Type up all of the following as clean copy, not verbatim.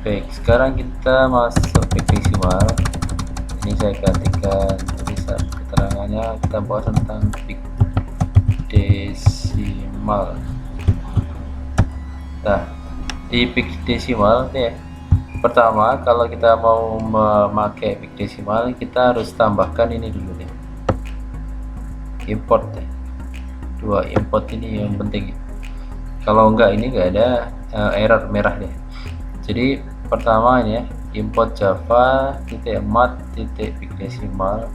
Baik, sekarang kita masuk big desimal. Ini saya gantikan tulisan keterangannya, kita bahas tentang big desimal. Nah, di big desimal ya, pertama kalau kita mau memakai big desimal, kita harus tambahkan ini dulu nih, import ya. Dua import ini yang penting. Kalau enggak ini enggak ada error merah deh. Jadi pertama ini ya, import java mat big desimal.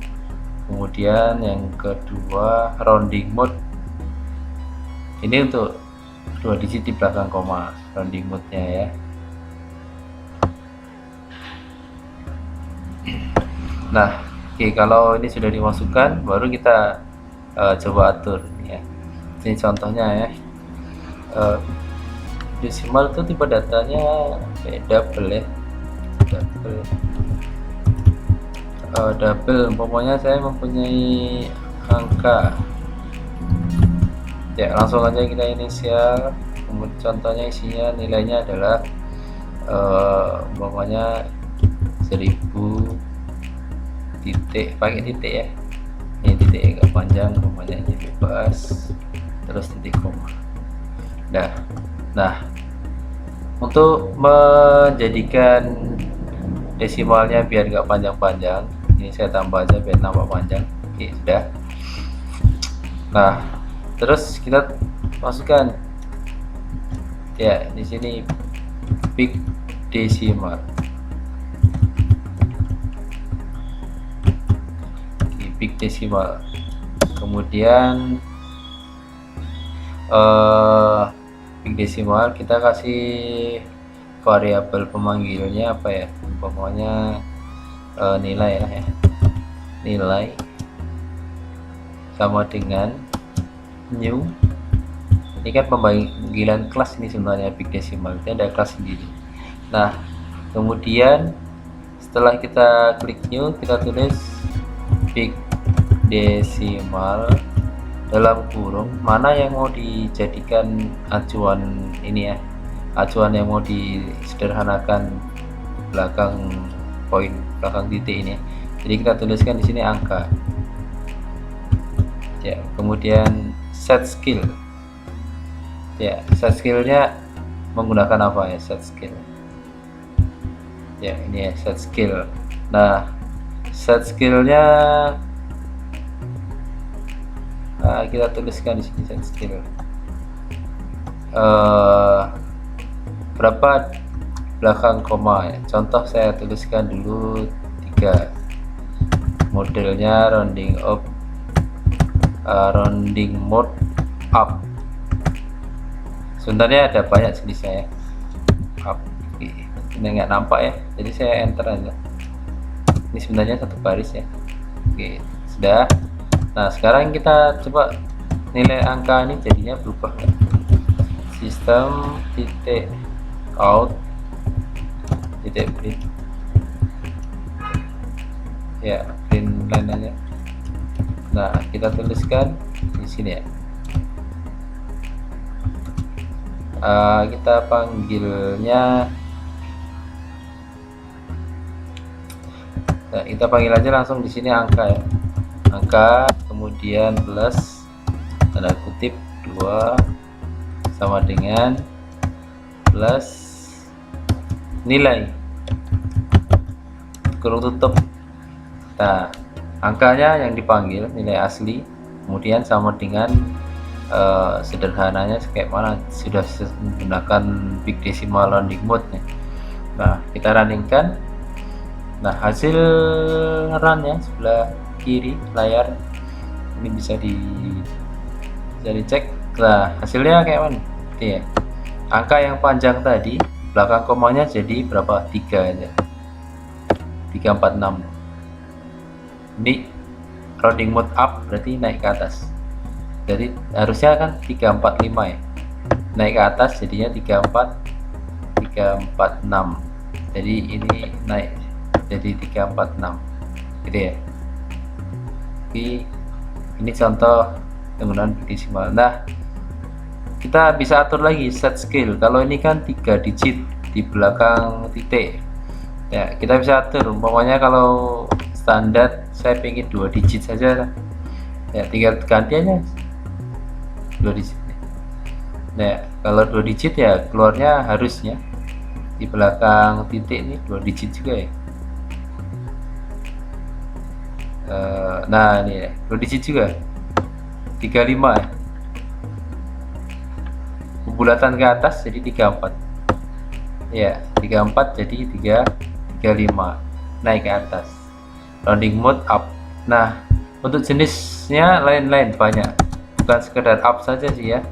Kemudian yang kedua rounding mode. Ini untuk 2 digit di belakang koma, rounding mode-nya ya. Nah, oke, kalau ini sudah dimasukkan, baru kita coba atur ya. Ini contohnya ya. Desimal itu tipe datanya double ya, double. Pokoknya saya mempunyai angka ya, langsung aja kita inisial. Kemudian contohnya isinya nilainya adalah umpamanya 1000 titik, pakai titik ya, ini titik agak panjang, umpamanya ini bebas, terus titik koma. Nah, untuk menjadikan desimalnya biar nggak panjang-panjang, ini saya tambah aja biar nampak panjang. Oke, sudah. Nah, terus kita masukkan ya di sini big desimal. Big desimal. Kemudian big desimal kita kasih variabel pemanggilnya apa ya, umpamanya nilai ya, nilai sama dengan new. Ini kan pemanggilan kelas ini sebenarnya big desimal, ini ada kelas sendiri. Nah, kemudian setelah kita klik new, kita tulis big desimal dalam kurung, mana yang mau dijadikan acuan ini ya, acuan yang mau disederhanakan belakang poin, belakang titik ini. Jadi kita tuliskan di sini angka ya. Kemudian set skill ya, set skillnya menggunakan apa ya, set skill ya, ini ya set skill. Nah, set skillnya kita tuliskan di sini set skill berapa belakang koma ya. Contoh saya tuliskan dulu 3. Modelnya rounding up, rounding mode up. Sebenarnya ada banyak jenisnya ya, up. Ini nggak nampak ya, jadi saya enter aja. Ini sebenarnya satu baris ya. Oke, sudah. Nah, sekarang kita coba nilai angka ini jadinya berubah kan? Sistem titik out titik print ya, print line aja. Nah, kita tuliskan di sini ya. Kita panggilnya, nah, kita panggil aja langsung di sini angka ya, angka, kemudian plus tanda kutip 2 sama dengan plus nilai kurung tutup. Nah, angkanya yang dipanggil nilai asli, kemudian sama dengan sederhananya kayak mana, sudah menggunakan big desimal rounding mode nih. Nah, kita runningkan. Nah, hasil run ya sebelah kiri layar ini bisa dicek. Nah, hasilnya kayak mana? Oke ya, angka yang panjang tadi belakang komanya jadi berapa? 3 aja, 346. Ini rounding mode up berarti naik ke atas, jadi harusnya kan 345 ya, naik ke atas jadinya 346. Jadi ini naik jadi 346 gitu ya. Oke, ini contoh penggunaan big desimal. Nah, kita bisa atur lagi set skill. Kalau ini kan 3 digit, di belakang titik. Ya, kita bisa atur umpamanya kalau standar saya pengen 2 digit saja, ya tinggal ganti aja 2 digit. Nah, kalau 2 digit ya keluarnya harusnya di belakang titik ini 2 digit juga ya. Nah ini ya 2 digit juga, 35 ya. Bulatan ke atas jadi 34 ya, 34 jadi 35, naik ke atas. Rounding mode up. Nah, untuk jenisnya lain-lain banyak, bukan sekedar up saja sih ya.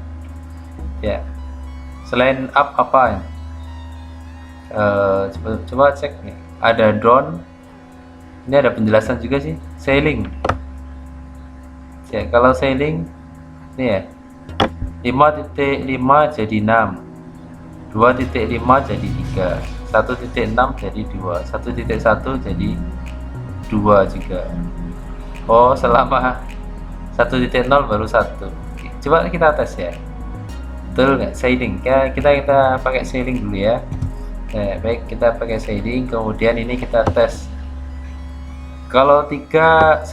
Ya, selain up apa? Coba cek nih, ada drone. Ini ada penjelasan juga sih. Sailing ya, kalau sailing ini ya 5.5 jadi 6, 2.5 jadi 3, 1.6 jadi 2, 1.1 jadi 2 juga. Oh, selama 1.0 baru 1. Coba kita tes ya, betul nggak sailing? Kita pakai sailing dulu ya. Nah, baik, kita pakai sailing, kemudian ini kita tes. Kalau 1000.3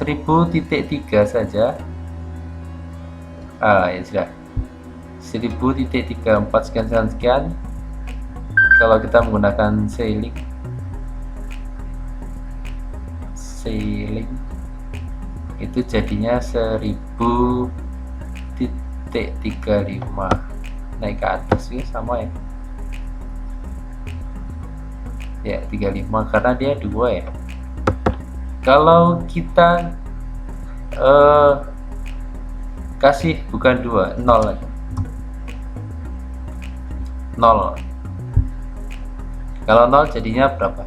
saja, ya sudah 1000.34 sekian. Kalau kita menggunakan sailing itu jadinya 1000.35, naik ke atas ya, sama ya 35 karena dia 2 ya. Kalau kita kasih bukan 2, 0 lagi, 0. Kalau 0 jadinya berapa?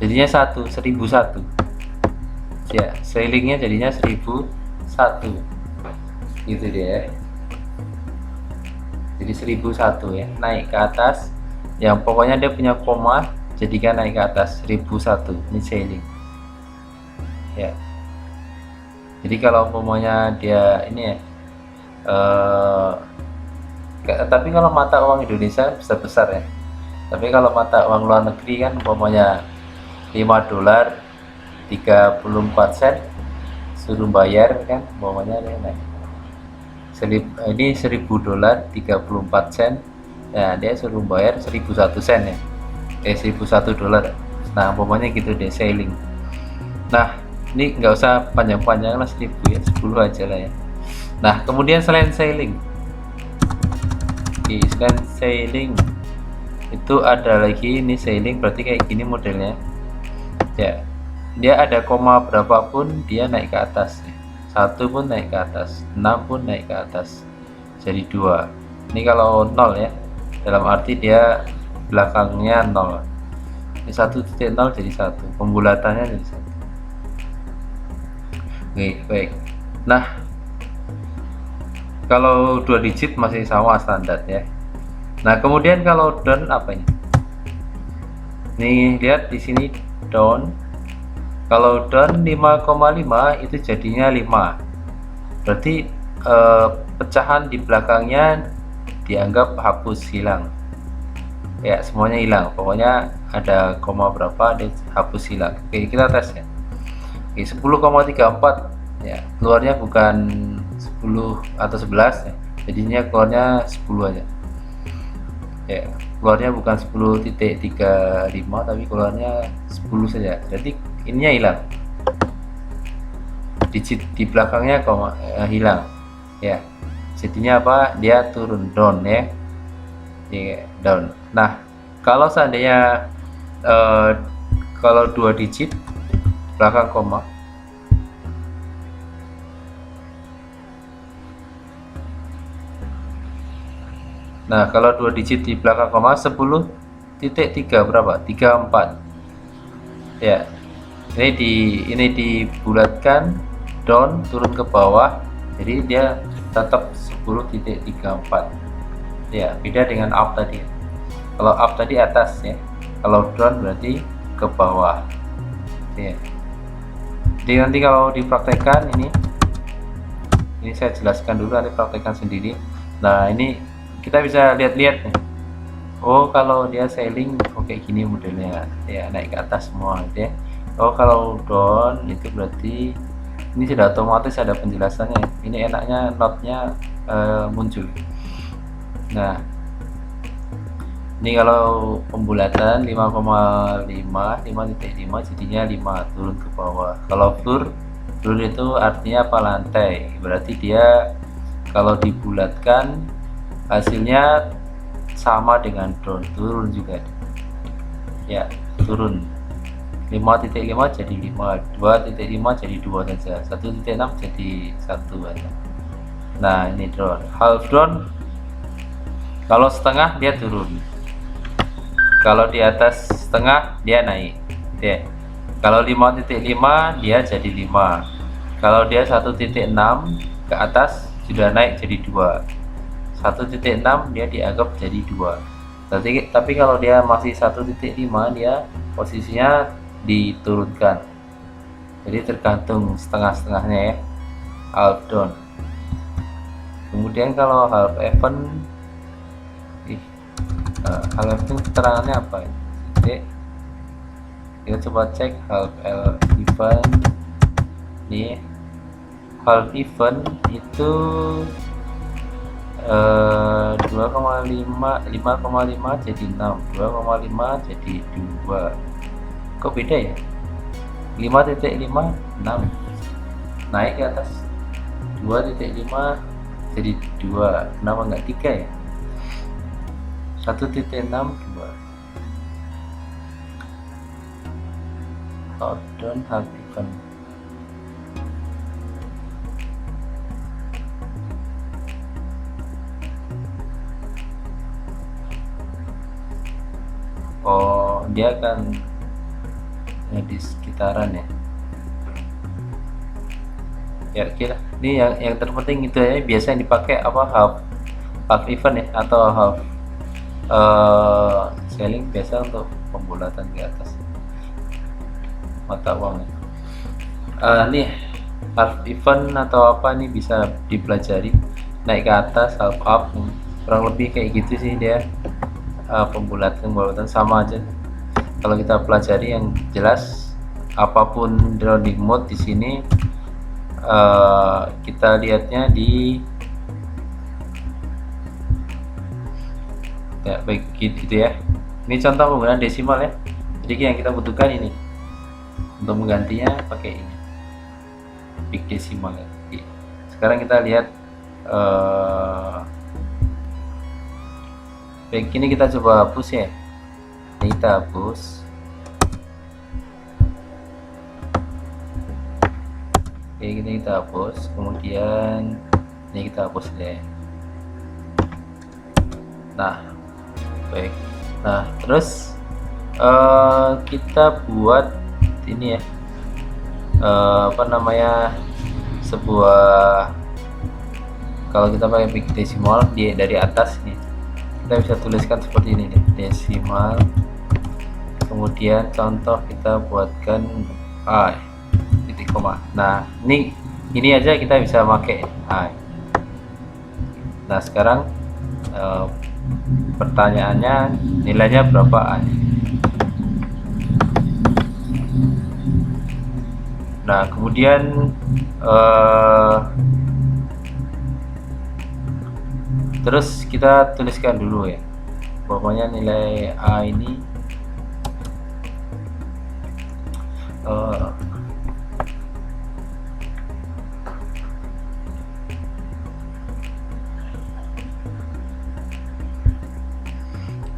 Jadinya 1001 ya, sailingnya jadinya 1001 gitu deh. Jadi 1001 ya, naik ke atas. Yang pokoknya dia punya koma, jadikan naik ke atas 1001. Ini sailing ya. Jadi kalau umpamanya dia ini ya, tapi kalau mata uang Indonesia besar ya. Tapi kalau mata uang luar negeri kan umpamanya $5 34 sen suruh bayar kan, umpamanya naik. Ini $1000 34 sen. Nah, dia suruh bayar 1001 sen ya. $1001. Nah, umpamanya gitu deh sailing. Nah, ini nggak usah panjang-panjang lah, 1000 ya, 10 aja lah ya. Nah, kemudian selain sailing, selain sailing itu ada lagi, ini sailing berarti kayak gini modelnya ya. Dia ada koma berapapun dia naik ke atas ya. 1 pun naik ke atas, 6 pun naik ke atas jadi 2. Ini kalau 0 ya, dalam arti dia belakangnya 0. Ini 1.0 jadi 1, pembulatannya jadi 1. Oke, baik. Nah, kalau 2 digit masih sama standar ya. Nah, kemudian kalau down apa ini? Nih, lihat di sini down. Kalau down 5,5 itu jadinya 5. Berarti pecahan di belakangnya dianggap hapus, hilang. Ya, semuanya hilang. Pokoknya ada koma berapa dia hapus, hilang. Oke, kita tes ya. Oke, 10,34 ya. Keluarnya bukan 10 atau 11 ya. Jadinya keluarnya 10 aja. Ya, keluarnya bukan 10.35 tapi keluarnya 10 saja. Jadi ininya hilang, digit di belakangnya hilang ya. Jadinya apa? Dia turun, down ya, down. Nah, kalau seandainya kalau 2 digit belakang koma, nah kalau 2 digit di belakang koma 10.3 berapa? 34 ya. Ini dibulatkan, down turun ke bawah, jadi dia tetap 10.34 ya. Beda dengan up tadi. Kalau up tadi atas ya, kalau down berarti ke bawah ya. Jadi nanti kalau dipraktekkan ini saya jelaskan dulu, nanti praktekkan sendiri. Nah ini kita bisa lihat-lihat nih. Oh kalau dia sailing kayak gini modelnya ya, naik ke atas semua gitu ya. Oh kalau down itu berarti ini sudah otomatis ada penjelasannya. Ini enaknya notnya muncul. Nah ini kalau pembulatan 5,5 5.5 jadinya 5 turun ke bawah. Kalau floor itu artinya apa, lantai, berarti dia kalau dibulatkan hasilnya sama dengan down, turun juga ya, turun 5.5 jadi 5, 2.5 jadi 2 saja, 1.6 jadi 1 aja. Nah ini down, half down kalau setengah dia turun, kalau di atas setengah dia naik gitu ya. Kalau 5.5 dia jadi 5, kalau dia 1.6 ke atas sudah naik jadi 2, 1.6 dia dianggap jadi 2. Tapi kalau dia masih 1.5 dia posisinya diturunkan. Jadi tergantung setengah-setengahnya ya, half down. Kemudian kalau half even, half even keterangannya apa ya? Oke, kita coba cek half even. Nih half even itu 2,5 5,5 jadi 6, 2,5 jadi 2. Kok beda ya? 5.5 6 naik ke atas, 2.5 jadi 2, kenapa enggak 3 ya? 1.6 2. Outdown half even. Oh dia akan ya, di sekitaran ya. Ya kira ini yang terpenting itu ya, biasa yang dipakai apa, half even ya, atau half selling biasa untuk pembulatan ke atas mata uang. Nih half even atau apa nih bisa dipelajari, naik ke atas half up, kurang lebih kayak gitu sih dia. Pembulatan sama aja kalau kita pelajari. Yang jelas apapun rounding mode di sini kita lihatnya di ya baik gitu ya. Ini contoh penggunaan desimal ya, jadi yang kita butuhkan ini untuk menggantinya pakai ini big decimal ya. Sekarang kita lihat baik, ini kita coba hapus ya, ini kita hapus. Oke, ini kita hapus, kemudian ini kita hapus ya. Nah baik, nah terus kita buat ini ya, apa namanya, sebuah, kalau kita pakai big decimal dari atas nih kita bisa tuliskan seperti ini nih, desimal, kemudian contoh kita buatkan I titik koma. Nah ini aja kita bisa pakai I. Nah sekarang pertanyaannya nilainya berapa I? Nah kemudian terus kita tuliskan dulu ya, pokoknya nilai A ini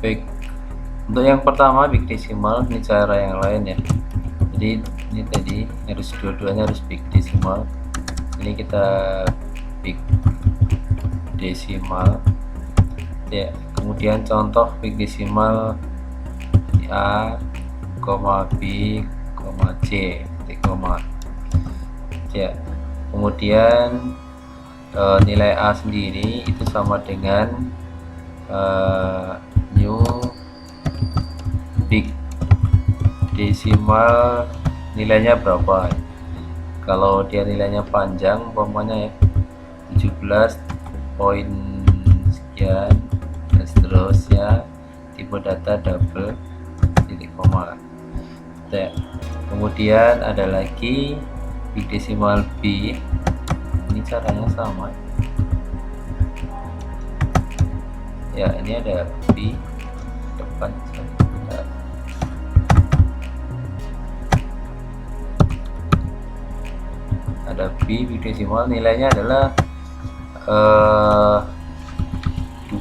baik. Untuk yang pertama big decimal, ini cara yang lain ya. Jadi ini tadi harus dua-duanya harus big decimal. Ini kita big decimal ya. Kemudian contoh big decimal A, B, C, titik koma ya. Kemudian nilai A sendiri itu sama dengan new big decimal, nilainya berapa. Kalau dia nilainya panjang umpamanya ya 17.5 sekian dan seterusnya. Tipe data double titik koma. Ya. Kemudian ada lagi big decimal B, ini caranya sama ya, ini ada B depan, ada B big decimal, nilainya adalah 2.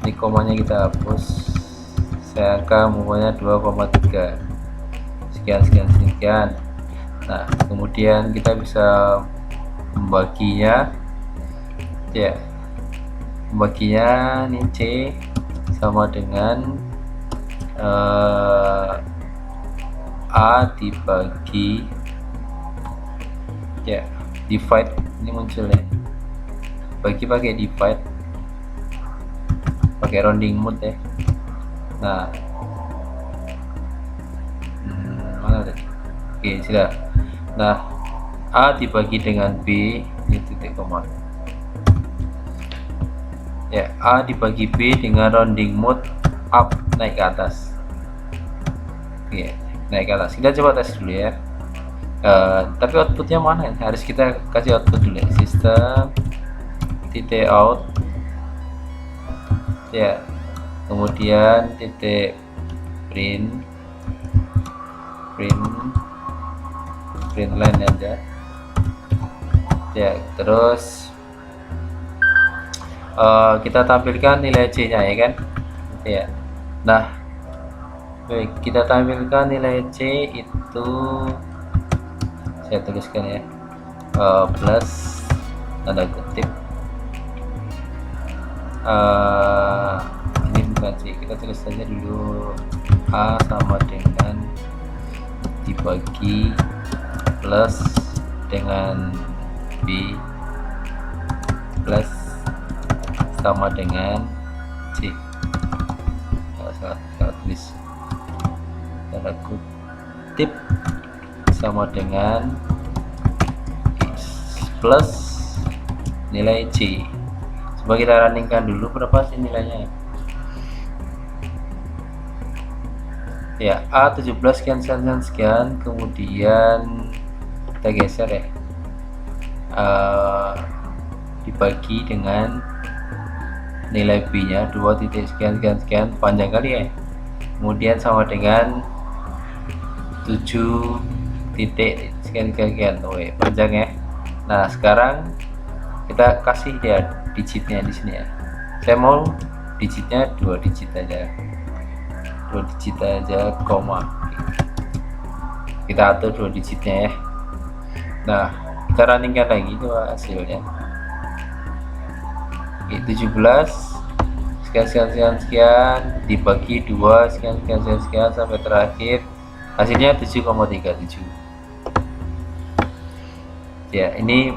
Ini komanya kita hapus, saya angka umumnya 2,3 sekian. Nah, kemudian kita bisa membaginya ya, membaginya ini C sama dengan A dibagi ya, divide ini muncul ya, bagi pakai divide, pakai rounding mode ya. Nah, mana tadi? Oke, sudah. Nah, A dibagi dengan B, ini titik koma ya, A dibagi B dengan rounding mode up, naik ke atas. Oke, naik ke atas. Kita coba tes dulu ya. Tapi outputnya mana? Harus kita kasih output dulu ya. Sistem titik out ya, kemudian titik print line aja ya, terus kita tampilkan nilai C nya ya kan ya. Nah, baik, kita tampilkan nilai C itu, saya tuliskan ya, plus tanda kutip, ini bukan C, kita tulis saja dulu A sama dengan dibagi plus dengan B plus sama dengan C. Salah tulis, tanda kutip sama dengan X plus nilai C. Coba kita runningkan dulu, berapa sih nilainya ya. A 17 sekian, kemudian kita geser ya, dibagi dengan nilai B nya 2 titik sekian, panjang kali ya, kemudian sama dengan 7 titik sekian, panjang ya. Nah, sekarang kita kasih dia digitnya di sini ya, saya mau digitnya 2 digit aja, koma, kita atur 2 digitnya ya. Nah, kita runningkan lagi itu hasilnya. 17 sekian dibagi 2 sekian sampai terakhir hasilnya 7,37 ya. Ini